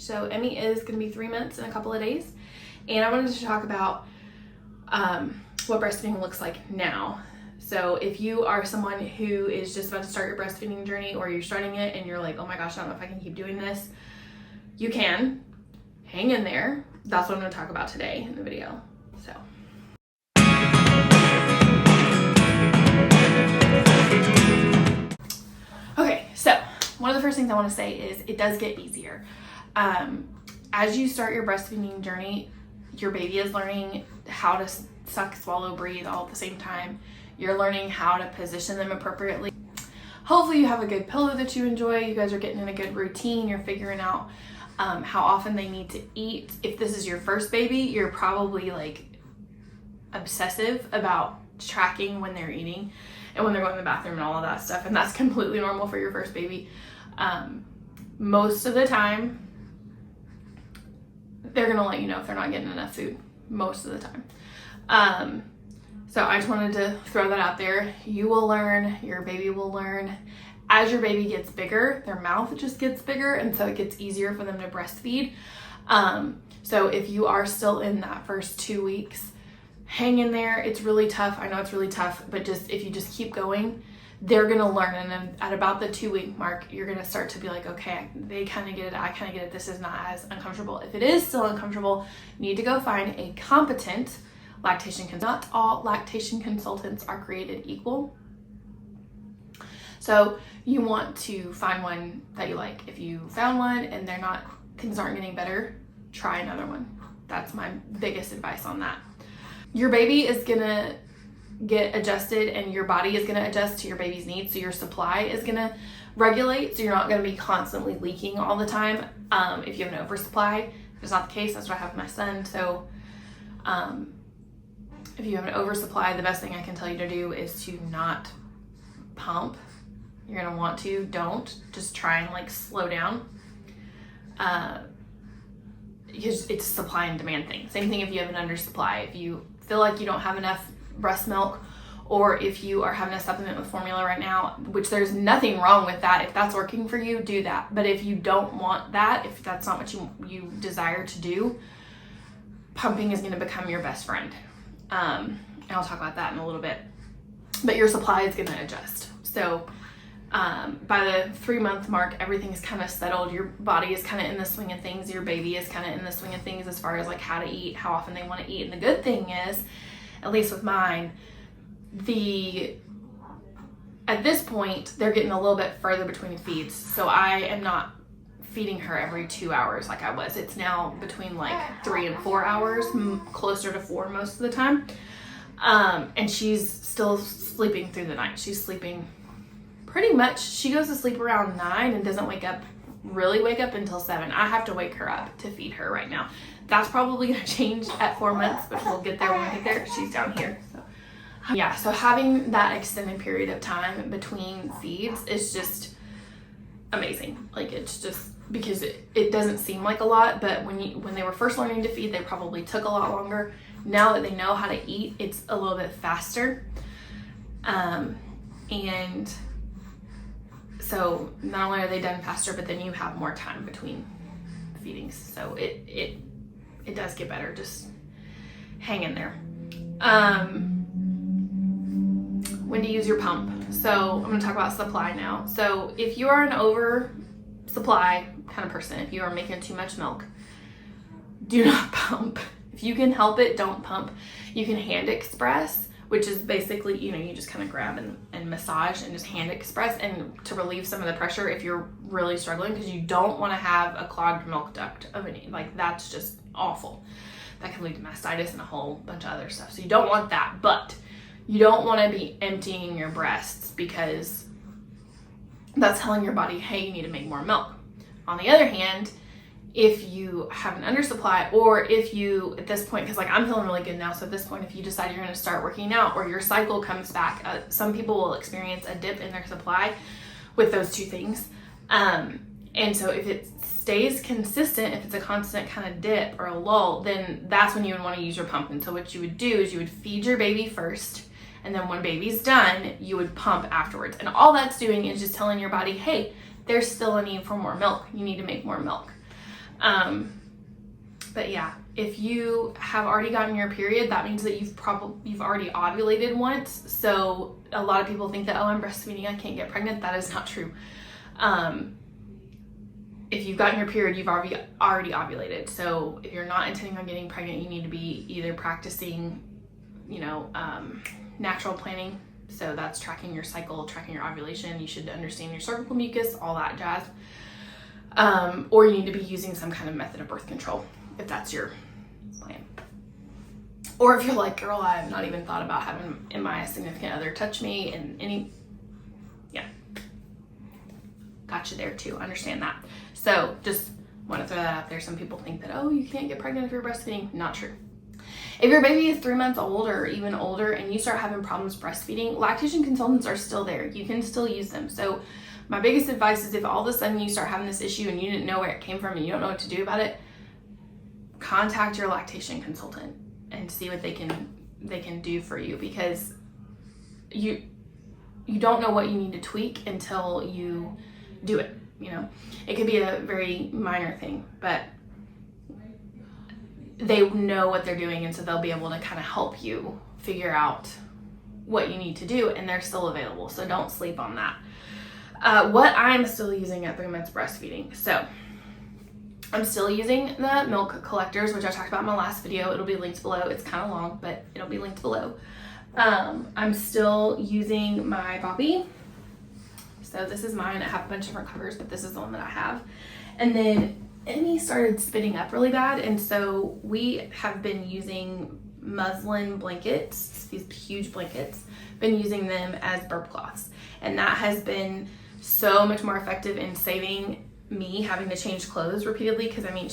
So Emmy is going to be 3 months in a couple of days, and I wanted to talk about what breastfeeding looks like now. So if you are someone who is just about to start your breastfeeding journey, or you're starting it and you're like, oh my gosh, I don't know if I can keep doing this, you can. Hang in there. That's what I'm going to talk about today in the video. So okay, so one of the first things I want to say is it does get easier. As you start your breastfeeding journey, your baby is learning how to suck, swallow, breathe all at the same time. You're learning how to position them appropriately. Hopefully you have a good pillow that you enjoy. You guys are getting in a good routine. You're figuring out how often they need to eat. If this is your first baby, you're probably like obsessive about tracking when they're eating and when they're going to the bathroom and all of that stuff. And that's completely normal for your first baby. Most of the time, they're going to let you know if they're not getting enough food. Most of the time. So I just wanted to throw that out there. You will learn, your baby will learn. As your baby gets bigger, their mouth just gets bigger, and so it gets easier for them to breastfeed. So if you are still in that first 2 weeks, hang in there. It's really tough. I know it's really tough, but just if you just keep going, they're gonna learn. And then at about the 2 week mark, you're gonna start to be like, okay, they kind of get it, I kind of get it. This is not as uncomfortable. If it is still uncomfortable, you need to go find a competent lactation consultant. Not all lactation consultants are created equal. So you want to find one that you like. If you found one and things aren't getting better, try another one. That's my biggest advice on that. Your baby is gonna get adjusted and your body is gonna adjust to your baby's needs. So your supply is gonna regulate. So you're not gonna be constantly leaking all the time. If you have an oversupply, if it's not the case, that's what I have with my son. So if you have an oversupply, the best thing I can tell you to do is to not pump. You're gonna want to, don't. Just try and like slow down. Because it's a supply and demand thing. Same thing if you have an undersupply. If you feel like you don't have enough breast milk, or if you are having a supplement with formula right now, which there's nothing wrong with that. If that's working for you, do that. But if you don't want that, if that's not what you desire to do, pumping is gonna become your best friend. And I'll talk about that in a little bit. But your supply is gonna adjust. So by the 3 month mark, everything is kind of settled. Your body is kind of in the swing of things. Your baby is kind of in the swing of things as far as like how to eat, how often they want to eat. And the good thing is, at least with mine, at this point, they're getting a little bit further between feeds. So I am not feeding her every 2 hours like I was. It's now between like 3 and 4 hours, closer to 4 most of the time. And she's still sleeping through the night. She's sleeping pretty much, she goes to sleep around 9 and doesn't wake up until 7. I have to wake her up to feed her right now. That's probably gonna change at 4 months, but we'll get there when we get there. She's down here. So yeah, so having that extended period of time between feeds is just amazing. Like, it's just because it doesn't seem like a lot, but when they were first learning to feed, they probably took a lot longer. Now that they know how to eat, it's a little bit faster. And so not only are they done faster, but then you have more time between feedings. So it does get better. Just hang in there. When to use your pump. So I'm gonna talk about supply now. So if you are an oversupply kind of person, if you are making too much milk, do not pump. If you can help it, don't pump. You can hand express, which is basically, you just kind of grab and massage and just hand express, and to relieve some of the pressure if you're really struggling, because you don't want to have a clogged milk duct of any, like, that's just awful. That can lead to mastitis and a whole bunch of other stuff. So you don't want that, but you don't want to be emptying your breasts, because that's telling your body, hey, you need to make more milk. On the other hand, if you have an undersupply, or if you, at this point, because like I'm feeling really good now, so at this point, if you decide you're going to start working out, or your cycle comes back, some people will experience a dip in their supply with those two things. And so if it stays consistent, if it's a constant kind of dip or a lull, then that's when you would want to use your pump. And so what you would do is you would feed your baby first, and then when baby's done, you would pump afterwards. And all that's doing is just telling your body, hey, there's still a need for more milk. You need to make more milk. But yeah, if you have already gotten your period, that means that you've already ovulated once. So a lot of people think that, oh, I'm breastfeeding, I can't get pregnant. That is not true. If you've gotten your period, you've already ovulated. So if you're not intending on getting pregnant, you need to be either practicing, natural planning. So that's tracking your cycle, tracking your ovulation. You should understand your cervical mucus, all that jazz. Or you need to be using some kind of method of birth control if that's your plan. Or if you're like, girl, I have not even thought about having my significant other touch me and got you there too. Understand that. So just want to throw that out there. Some people think that, oh, you can't get pregnant if you're breastfeeding. Not true. If your baby is 3 months old or even older and you start having problems breastfeeding, lactation consultants are still there. You can still use them. So my biggest advice is if all of a sudden you start having this issue and you didn't know where it came from and you don't know what to do about it, contact your lactation consultant and see what they can do for you, because you don't know what you need to tweak until you do it. It could be a very minor thing, but they know what they're doing, and so they'll be able to kind of help you figure out what you need to do, and they're still available, so don't sleep on that. What I'm still using at 3 months breastfeeding. So I'm still using the milk collectors, which I talked about in my last video. It'll be linked below. It's kind of long, but it'll be linked below. I'm still using my Boppy. So this is mine. I have a bunch of different covers, but this is the one that I have. And then Emmy started spitting up really bad, and so we have been using muslin blankets, these huge blankets, been using them as burp cloths. And that has been so much more effective in saving me having to change clothes repeatedly, because when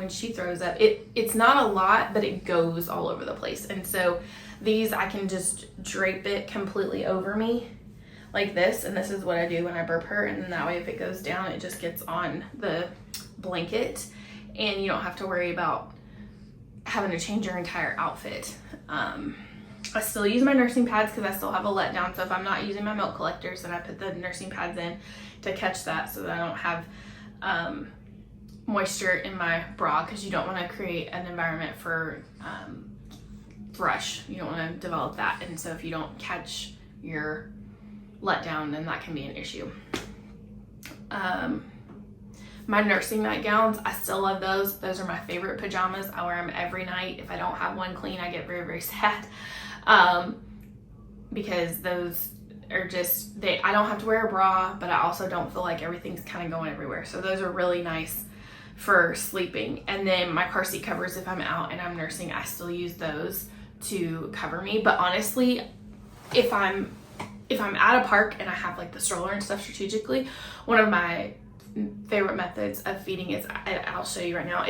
she throws up, it's not a lot, but it goes all over the place. And so these, I can just drape it completely over me like this, and this is what I do when I burp her, and then that way if it goes down, it just gets on the blanket and you don't have to worry about having to change your entire outfit. I still use my nursing pads because I still have a letdown, so if I'm not using my milk collectors, then I put the nursing pads in to catch that so that I don't have moisture in my bra, because you don't want to create an environment for thrush. You don't want to develop that, and so if you don't catch your letdown, then that can be an issue. My nursing nightgowns, I still love those. Those are my favorite pajamas. I wear them every night. If I don't have one clean, I get very, very sad. Because those are just, I don't have to wear a bra, but I also don't feel like everything's kind of going everywhere. So those are really nice for sleeping. And then my car seat covers, if I'm out and I'm nursing, I still use those to cover me. But honestly, if I'm at a park and I have like the stroller and stuff strategically, one of my favorite methods of feeding is, I'll show you right now.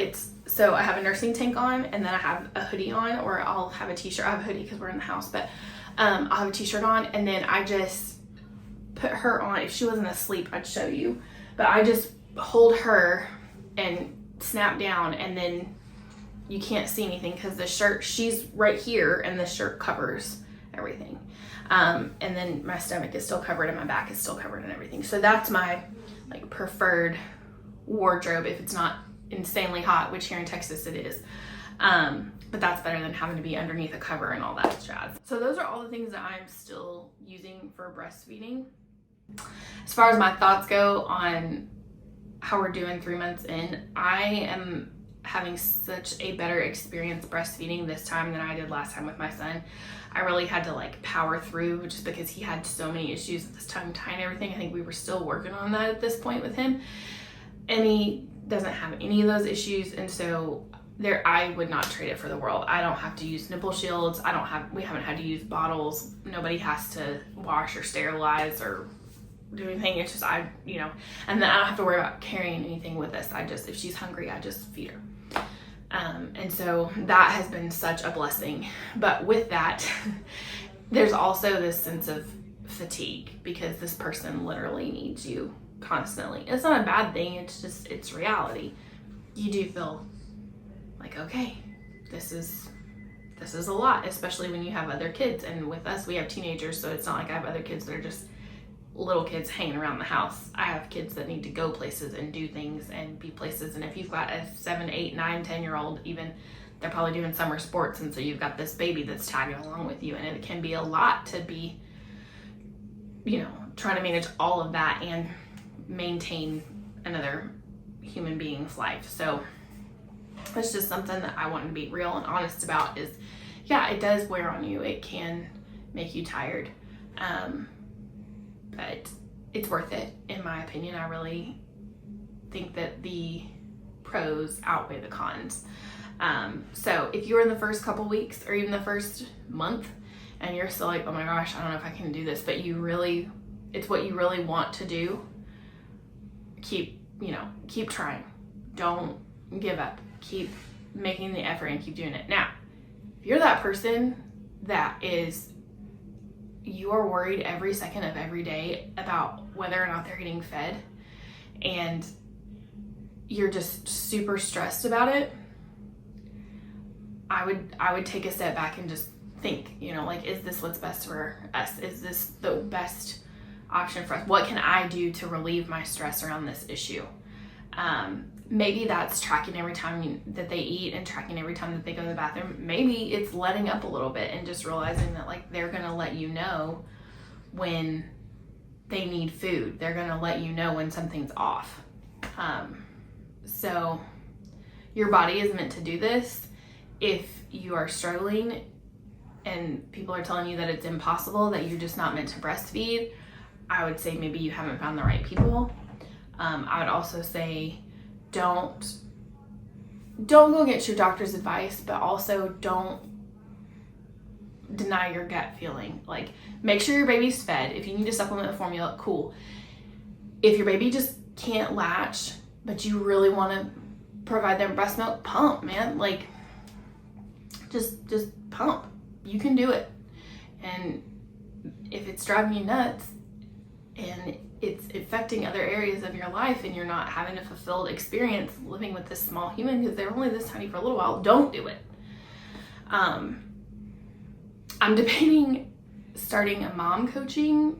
So I have a nursing tank on, and then I have a hoodie on, or I'll have a t-shirt. I have a hoodie because we're in the house, but I'll have a t-shirt on, and then I just put her on. If she wasn't asleep, I'd show you, but I just hold her and snap down, and then you can't see anything because the shirt, she's right here, and the shirt covers everything. And then my stomach is still covered and my back is still covered and everything. So that's my preferred wardrobe if it's not insanely hot, which here in Texas it is. But that's better than having to be underneath a cover and all that jazz. So those are all the things that I'm still using for breastfeeding. As far as my thoughts go on how we're doing 3 months in, I am having such a better experience breastfeeding this time than I did last time with my son. I really had to power through just because he had so many issues with his tongue tie and everything. I think we were still working on that at this point with him. And he doesn't have any of those issues, and so I would not trade it for the world. I don't have to use nipple shields. We haven't had to use bottles. Nobody has to wash or sterilize or do anything. It's just and then I don't have to worry about carrying anything with us. If she's hungry, I just feed her. And so that has been such a blessing. But with that, there's also this sense of fatigue because this person literally needs you constantly. It's not a bad thing. It's reality. You do feel like, okay, this is a lot, especially when you have other kids. And with us, we have teenagers, so it's not like I have other kids that are just little kids hanging around the house. I have kids that need to go places and do things and be places. And if you've got a 7, 8, 9, 10-year-old, even, they're probably doing summer sports. And so you've got this baby that's tagging along with you. And it can be a lot to be, you know, trying to manage all of that and maintain another human being's life. So it's just something that I wanted to be real and honest about is, yeah, it does wear on you. It can make you tired. But it's worth it, in my opinion. I really think that the pros outweigh the cons. So if you're in the first couple weeks or even the first month and you're still like, oh my gosh, I don't know if I can do this, but it's what you really want to do, keep trying. Don't give up. Keep making the effort and keep doing it. Now, if you're that person that you are worried every second of every day about whether or not they're getting fed, and you're just super stressed about it, I would take a step back and just think, like, is this what's best for us? Is this the best option for us? What can I do to relieve my stress around this issue? Maybe that's tracking every time that they eat and tracking every time that they go to the bathroom. Maybe it's letting up a little bit and just realizing that, like, they're gonna let you know when they need food. They're gonna let you know when something's off. So your body is meant to do this. If you are struggling and people are telling you that it's impossible, that you're just not meant to breastfeed, I would say maybe you haven't found the right people. I would also say don't go against your doctor's advice, but also don't deny your gut feeling. Like, make sure your baby's fed. If you need to supplement the formula, cool. If your baby just can't latch, but you really want to provide them breast milk, pump, man. Like, just pump. You can do it. And if it's driving you nuts and it's affecting other areas of your life and you're not having a fulfilled experience living with this small human, because they're only this tiny for a little while, don't do it. I'm debating starting a mom coaching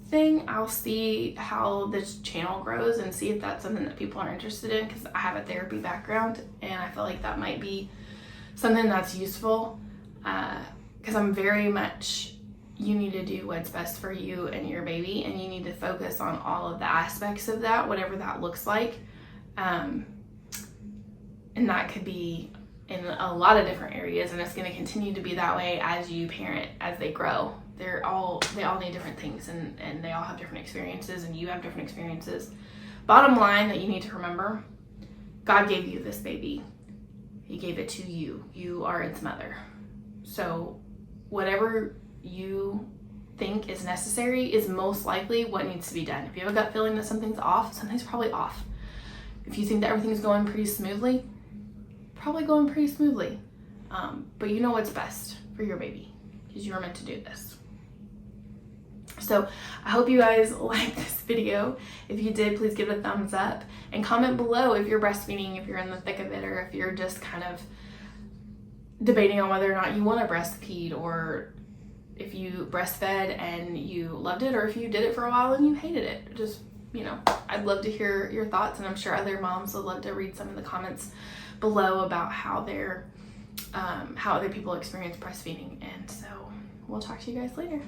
thing. I'll see how this channel grows and see if that's something that people are interested in, because I have a therapy background and I feel like that might be something that's useful, because I'm very much, you need to do what's best for you and your baby, and you need to focus on all of the aspects of that, whatever that looks like. And that could be in a lot of different areas, and it's going to continue to be that way as you parent, as they grow. They all need different things, and they all have different experiences, and you have different experiences. Bottom line that you need to remember, God gave you this baby. He gave it to you. You are its mother. So whatever you think is necessary is most likely what needs to be done. If you have a gut feeling that something's off, something's probably off. If you think that everything's going pretty smoothly, probably going pretty smoothly. But you know what's best for your baby, because you were meant to do this. So I hope you guys liked this video. If you did, please give it a thumbs up and comment below if you're breastfeeding, if you're in the thick of it, or if you're just kind of debating on whether or not you want to breastfeed, or if you breastfed and you loved it, or if you did it for a while and you hated it. Just, I'd love to hear your thoughts, and I'm sure other moms would love to read some of the comments below about how other people experience breastfeeding. And so we'll talk to you guys later.